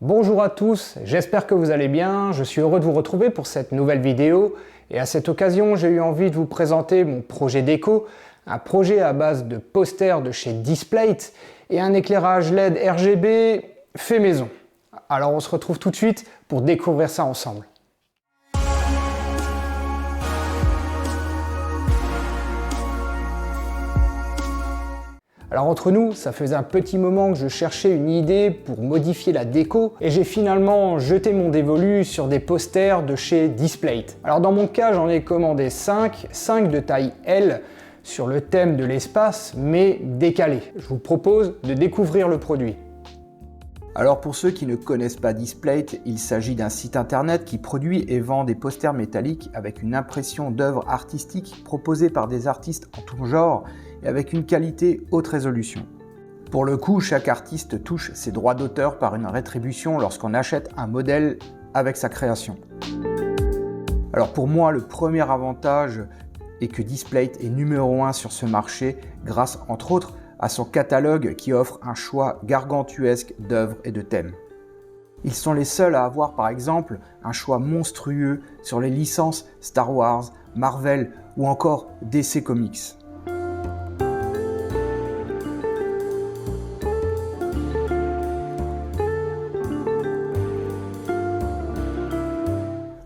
Bonjour à tous, j'espère que vous allez bien, je suis heureux de vous retrouver pour cette nouvelle vidéo et à cette occasion j'ai eu envie de vous présenter mon projet déco, un projet à base de posters de chez Displate et un éclairage LED RGB fait maison. Alors on se retrouve tout de suite pour découvrir ça ensemble. Alors entre nous, ça faisait un petit moment que je cherchais une idée pour modifier la déco et j'ai finalement jeté mon dévolu sur des posters de chez Displate. Alors dans mon cas, j'en ai commandé 5 de taille L sur le thème de l'espace mais décalé. Je vous propose de découvrir le produit. Alors pour ceux qui ne connaissent pas Displate, il s'agit d'un site internet qui produit et vend des posters métalliques avec une impression d'œuvres artistiques proposées par des artistes en tout genre et avec une qualité haute résolution. Pour le coup, chaque artiste touche ses droits d'auteur par une rétribution lorsqu'on achète un modèle avec sa création. Alors pour moi, le premier avantage est que Displate est numéro 1 sur ce marché grâce entre autres à son catalogue qui offre un choix gargantuesque d'œuvres et de thèmes. Ils sont les seuls à avoir par exemple un choix monstrueux sur les licences Star Wars, Marvel ou encore DC Comics.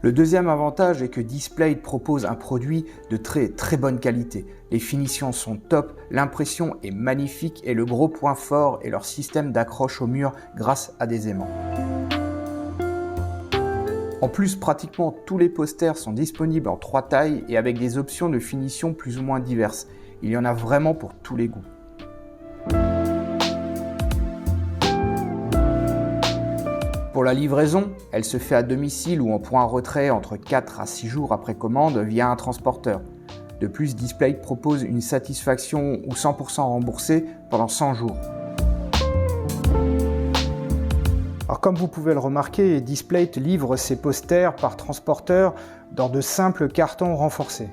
Le deuxième avantage est que Displate propose un produit de très bonne qualité. Les finitions sont top, l'impression est magnifique et le gros point fort est leur système d'accroche au mur grâce à des aimants. En plus, pratiquement tous les posters sont disponibles en 3 tailles et avec des options de finition plus ou moins diverses. Il y en a vraiment pour tous les goûts. Pour la livraison, elle se fait à domicile ou en point retrait entre 4 à 6 jours après commande via un transporteur. De plus, Displate propose une satisfaction ou 100% remboursé pendant 100 jours. Alors comme vous pouvez le remarquer, Displate livre ses posters par transporteur dans de simples cartons renforcés.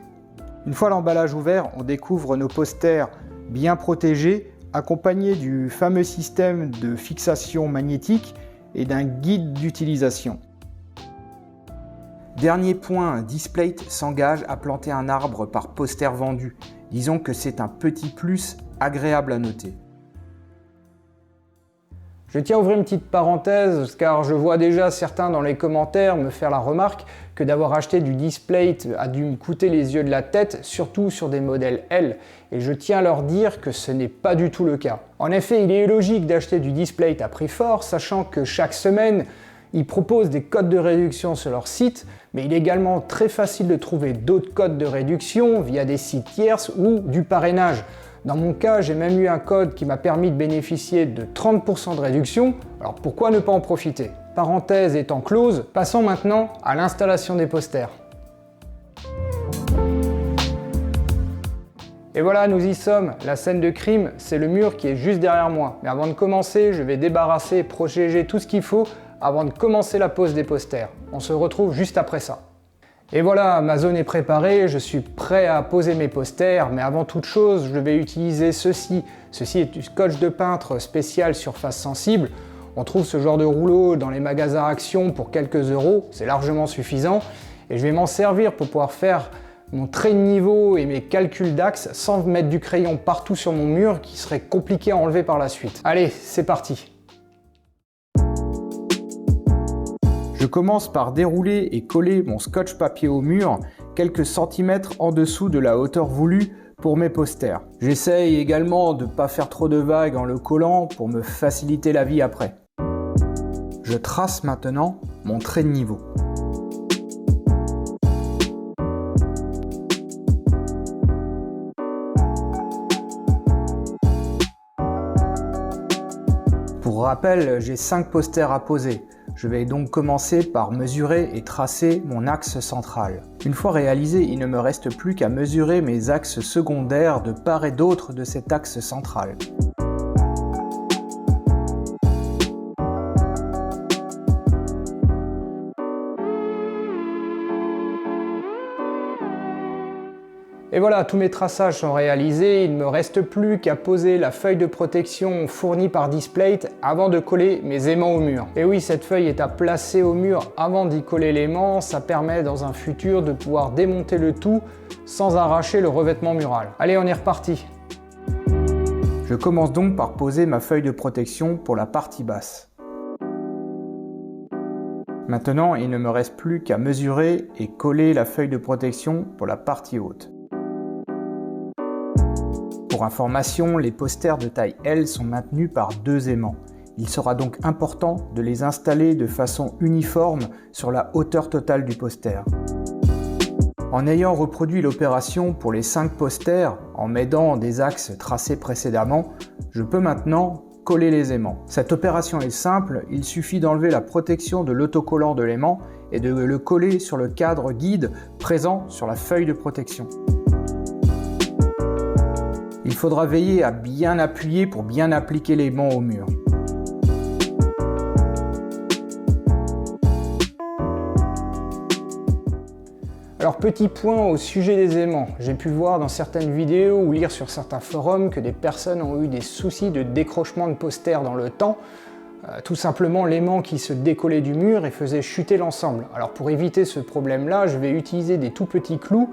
Une fois l'emballage ouvert, on découvre nos posters bien protégés, accompagnés du fameux système de fixation magnétique et d'un guide d'utilisation. Dernier point, Displate s'engage à planter un arbre par poster vendu. Disons que c'est un petit plus agréable à noter. Je tiens à ouvrir une petite parenthèse car je vois déjà certains dans les commentaires me faire la remarque que d'avoir acheté du Displate a dû me coûter les yeux de la tête, surtout sur des modèles L, et je tiens à leur dire que ce n'est pas du tout le cas. En effet, il est logique d'acheter du Displate à prix fort, sachant que chaque semaine, ils proposent des codes de réduction sur leur site, mais il est également très facile de trouver d'autres codes de réduction via des sites tierces ou du parrainage. Dans mon cas, j'ai même eu un code qui m'a permis de bénéficier de 30% de réduction, alors pourquoi ne pas en profiter? Parenthèse étant close, passons maintenant à l'installation des posters. Et voilà, nous y sommes. La scène de crime, c'est le mur qui est juste derrière moi. Mais avant de commencer, je vais débarrasser et protéger tout ce qu'il faut avant de commencer la pose des posters. On se retrouve juste après ça. Et voilà, ma zone est préparée, je suis prêt à poser mes posters, mais avant toute chose, je vais utiliser ceci. Ceci est du scotch de peintre spécial surface sensible. On trouve ce genre de rouleau dans les magasins Action pour quelques euros, c'est largement suffisant. Et je vais m'en servir pour pouvoir faire mon trait de niveau et mes calculs d'axe sans mettre du crayon partout sur mon mur qui serait compliqué à enlever par la suite. Allez, c'est parti! Je commence par dérouler et coller mon scotch papier au mur quelques centimètres en dessous de la hauteur voulue pour mes posters. J'essaye également de ne pas faire trop de vagues en le collant pour me faciliter la vie après. Je trace maintenant mon trait de niveau. Pour rappel, j'ai 5 posters à poser. Je vais donc commencer par mesurer et tracer mon axe central. Une fois réalisé, il ne me reste plus qu'à mesurer mes axes secondaires de part et d'autre de cet axe central. Et voilà, tous mes traçages sont réalisés, il ne me reste plus qu'à poser la feuille de protection fournie par Displate avant de coller mes aimants au mur. Et oui, cette feuille est à placer au mur avant d'y coller l'aimant, ça permet dans un futur de pouvoir démonter le tout sans arracher le revêtement mural. Allez, on est reparti. Je commence donc par poser ma feuille de protection pour la partie basse. Maintenant, il ne me reste plus qu'à mesurer et coller la feuille de protection pour la partie haute. Pour information, les posters de taille L sont maintenus par 2 aimants. Il sera donc important de les installer de façon uniforme sur la hauteur totale du poster. En ayant reproduit l'opération pour les 5 posters, en m'aidant des axes tracés précédemment, je peux maintenant coller les aimants. Cette opération est simple, il suffit d'enlever la protection de l'autocollant de l'aimant et de le coller sur le cadre guide présent sur la feuille de protection. Il faudra veiller à bien appuyer pour bien appliquer l'aimant au mur. Alors petit point au sujet des aimants, j'ai pu voir dans certaines vidéos ou lire sur certains forums que des personnes ont eu des soucis de décrochement de posters dans le temps, tout simplement l'aimant qui se décollait du mur et faisait chuter l'ensemble. Alors pour éviter ce problème-là, je vais utiliser des tout petits clous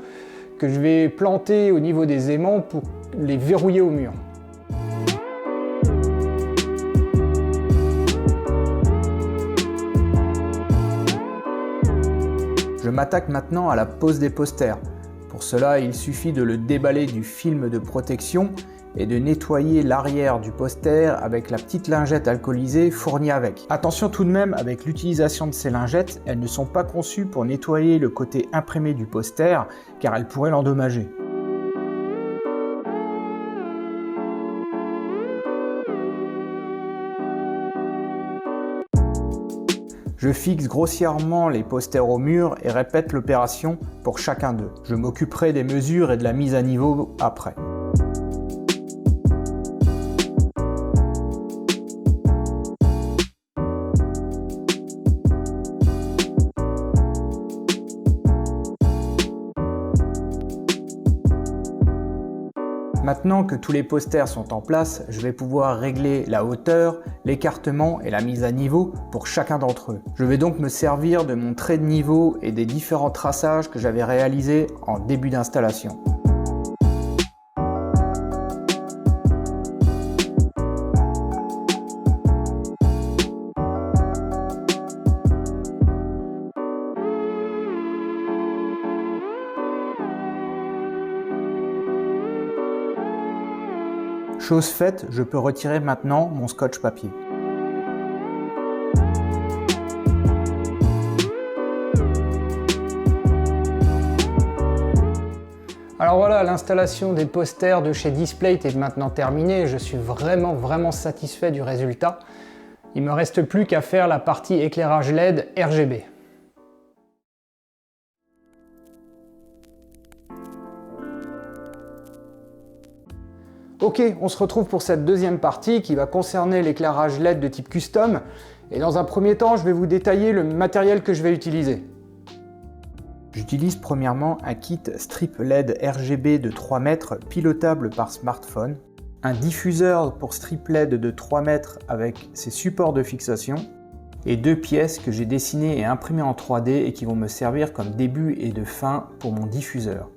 que je vais planter au niveau des aimants pour les verrouiller au mur. Je m'attaque maintenant à la pose des posters. Pour cela, il suffit de le déballer du film de protection et de nettoyer l'arrière du poster avec la petite lingette alcoolisée fournie avec. Attention tout de même avec l'utilisation de ces lingettes, elles ne sont pas conçues pour nettoyer le côté imprimé du poster car elles pourraient l'endommager. Je fixe grossièrement les posters au mur et répète l'opération pour chacun d'eux. Je m'occuperai des mesures et de la mise à niveau après. Maintenant que tous les posters sont en place, je vais pouvoir régler la hauteur, l'écartement et la mise à niveau pour chacun d'entre eux. Je vais donc me servir de mon trait de niveau et des différents traçages que j'avais réalisés en début d'installation. Chose faite, je peux retirer maintenant mon scotch papier. Alors voilà, l'installation des posters de chez Displate est maintenant terminée. Je suis vraiment satisfait du résultat. Il ne me reste plus qu'à faire la partie éclairage LED RGB. Ok, on se retrouve pour cette deuxième partie qui va concerner l'éclairage LED de type custom. Et dans un premier temps, je vais vous détailler le matériel que je vais utiliser. J'utilise premièrement un kit strip LED RGB de 3 mètres pilotable par smartphone, un diffuseur pour strip LED de 3 mètres avec ses supports de fixation, et 2 pièces que j'ai dessinées et imprimées en 3D et qui vont me servir comme début et de fin pour mon diffuseur.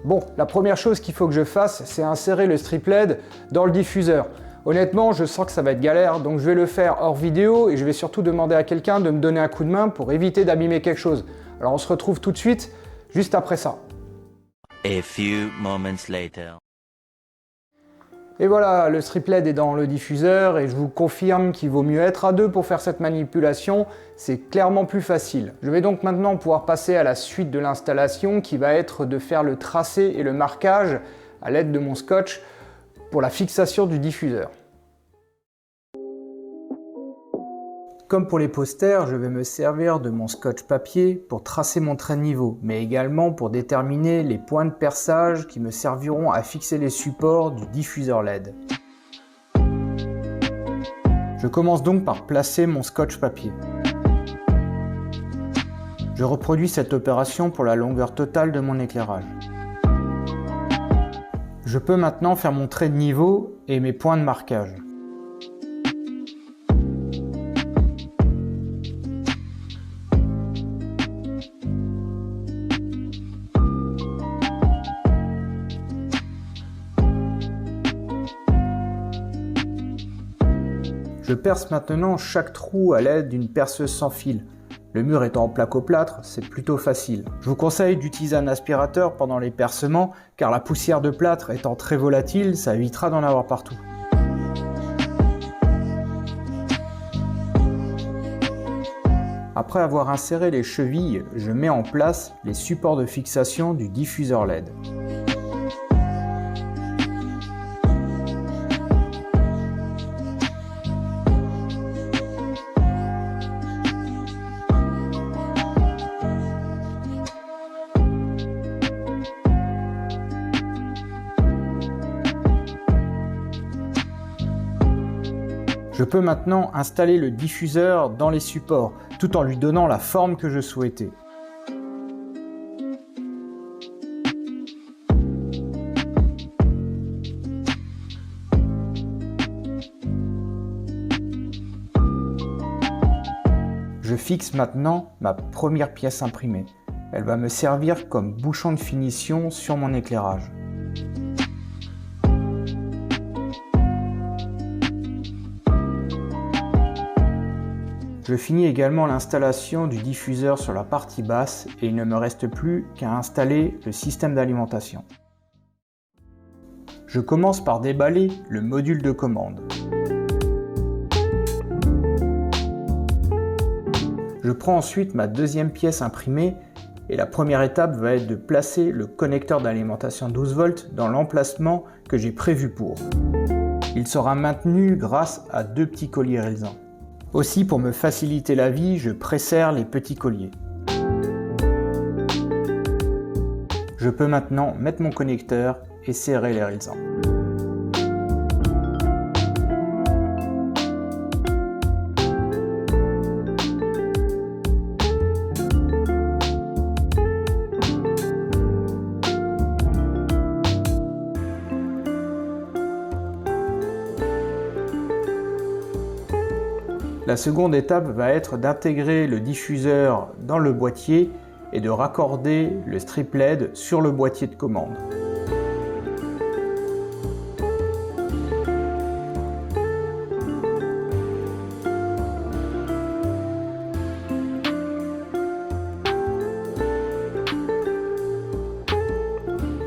Bon, la première chose qu'il faut que je fasse, c'est insérer le strip LED dans le diffuseur. Honnêtement, je sens que ça va être galère, donc je vais le faire hors vidéo et je vais surtout demander à quelqu'un de me donner un coup de main pour éviter d'abîmer quelque chose. Alors on se retrouve tout de suite, juste après ça. A few moments later. Et voilà, le strip LED est dans le diffuseur et je vous confirme qu'il vaut mieux être à deux pour faire cette manipulation, c'est clairement plus facile. Je vais donc maintenant pouvoir passer à la suite de l'installation qui va être de faire le tracé et le marquage à l'aide de mon scotch pour la fixation du diffuseur. Comme pour les posters, je vais me servir de mon scotch papier pour tracer mon trait de niveau, mais également pour déterminer les points de perçage qui me serviront à fixer les supports du diffuseur LED. Je commence donc par placer mon scotch papier. Je reproduis cette opération pour la longueur totale de mon éclairage. Je peux maintenant faire mon trait de niveau et mes points de marquage. Je perce maintenant chaque trou à l'aide d'une perceuse sans fil. Le mur étant en plaque-au-plâtre, c'est plutôt facile. Je vous conseille d'utiliser un aspirateur pendant les percements, car la poussière de plâtre étant très volatile, ça évitera d'en avoir partout. Après avoir inséré les chevilles, je mets en place les supports de fixation du diffuseur LED. Je peux maintenant installer le diffuseur dans les supports, tout en lui donnant la forme que je souhaitais. Je fixe maintenant ma première pièce imprimée. Elle va me servir comme bouchon de finition sur mon éclairage. Je finis également l'installation du diffuseur sur la partie basse et il ne me reste plus qu'à installer le système d'alimentation. Je commence par déballer le module de commande. Je prends ensuite ma deuxième pièce imprimée et la première étape va être de placer le connecteur d'alimentation 12 volts dans l'emplacement que j'ai prévu pour. Il sera maintenu grâce à deux petits colliers résins. Aussi, pour me faciliter la vie, je presserre les petits colliers. Je peux maintenant mettre mon connecteur et serrer les raisins. La seconde étape va être d'intégrer le diffuseur dans le boîtier et de raccorder le strip LED sur le boîtier de commande.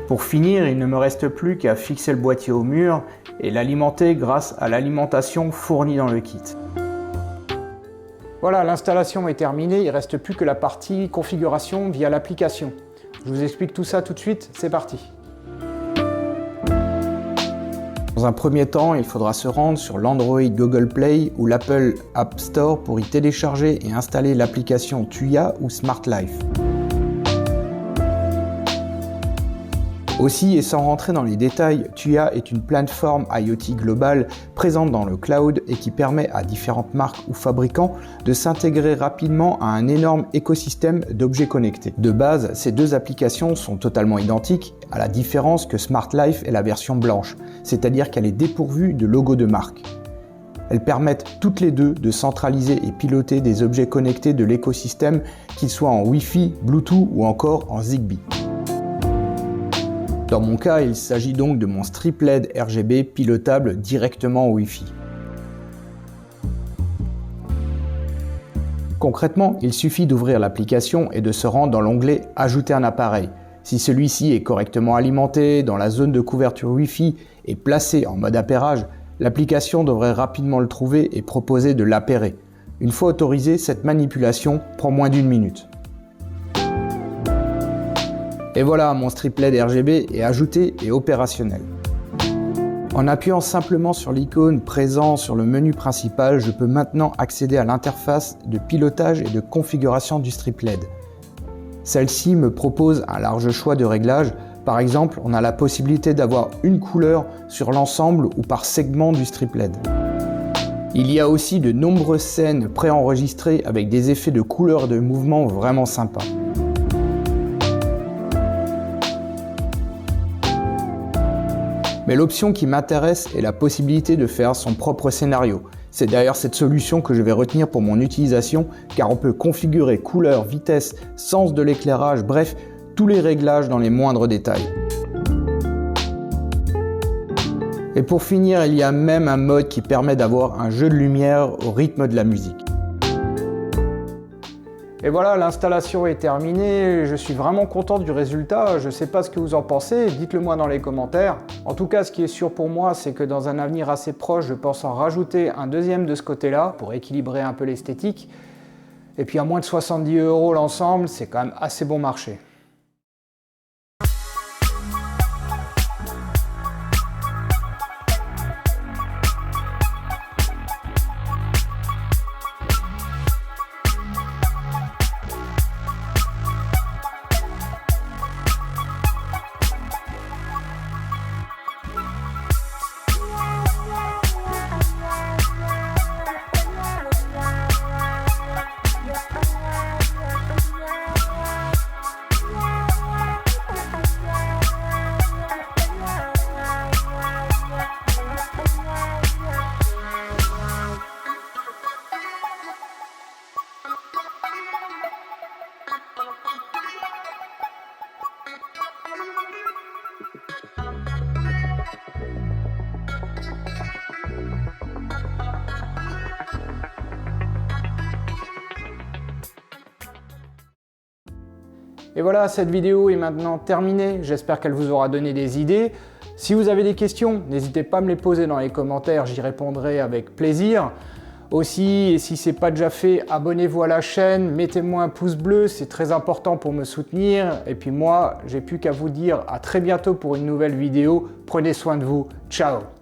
Pour finir, il ne me reste plus qu'à fixer le boîtier au mur et l'alimenter grâce à l'alimentation fournie dans le kit. Voilà, l'installation est terminée, il ne reste plus que la partie configuration via l'application. Je vous explique tout ça tout de suite, c'est parti. Dans un premier temps, il faudra se rendre sur l'Android Google Play ou l'Apple App Store pour y télécharger et installer l'application Tuya ou Smart Life. Aussi, et sans rentrer dans les détails, Tuya est une plateforme IoT globale présente dans le cloud et qui permet à différentes marques ou fabricants de s'intégrer rapidement à un énorme écosystème d'objets connectés. De base, ces deux applications sont totalement identiques, à la différence que Smart Life est la version blanche, c'est-à-dire qu'elle est dépourvue de logo de marque. Elles permettent toutes les deux de centraliser et piloter des objets connectés de l'écosystème, qu'ils soient en Wi-Fi, Bluetooth ou encore en Zigbee. Dans mon cas, il s'agit donc de mon strip LED RGB pilotable directement au Wi-Fi. Concrètement, il suffit d'ouvrir l'application et de se rendre dans l'onglet « Ajouter un appareil ». Si celui-ci est correctement alimenté, dans la zone de couverture Wi-Fi et placé en mode appairage, l'application devrait rapidement le trouver et proposer de l'appairer. Une fois autorisé, cette manipulation prend moins d'1 minute. Et voilà, mon strip LED RGB est ajouté et opérationnel. En appuyant simplement sur l'icône présent sur le menu principal, je peux maintenant accéder à l'interface de pilotage et de configuration du strip LED. Celle-ci me propose un large choix de réglages. Par exemple, on a la possibilité d'avoir une couleur sur l'ensemble ou par segment du strip LED. Il y a aussi de nombreuses scènes préenregistrées avec des effets de couleurs et de mouvements vraiment sympas. Mais l'option qui m'intéresse est la possibilité de faire son propre scénario. C'est d'ailleurs cette solution que je vais retenir pour mon utilisation, car on peut configurer couleur, vitesse, sens de l'éclairage, bref, tous les réglages dans les moindres détails. Et pour finir, il y a même un mode qui permet d'avoir un jeu de lumière au rythme de la musique. Et voilà, l'installation est terminée, je suis vraiment content du résultat, je ne sais pas ce que vous en pensez, dites-le moi dans les commentaires. En tout cas, ce qui est sûr pour moi, c'est que dans un avenir assez proche, je pense en rajouter un deuxième de ce côté-là, pour équilibrer un peu l'esthétique. Et puis à moins de 70 € l'ensemble, c'est quand même assez bon marché. Et voilà, cette vidéo est maintenant terminée, j'espère qu'elle vous aura donné des idées. Si vous avez des questions, n'hésitez pas à me les poser dans les commentaires, j'y répondrai avec plaisir. Aussi, et si ce n'est pas déjà fait, abonnez-vous à la chaîne, mettez-moi un pouce bleu, c'est très important pour me soutenir. Et puis moi, j'ai plus qu'à vous dire à très bientôt pour une nouvelle vidéo. Prenez soin de vous, ciao!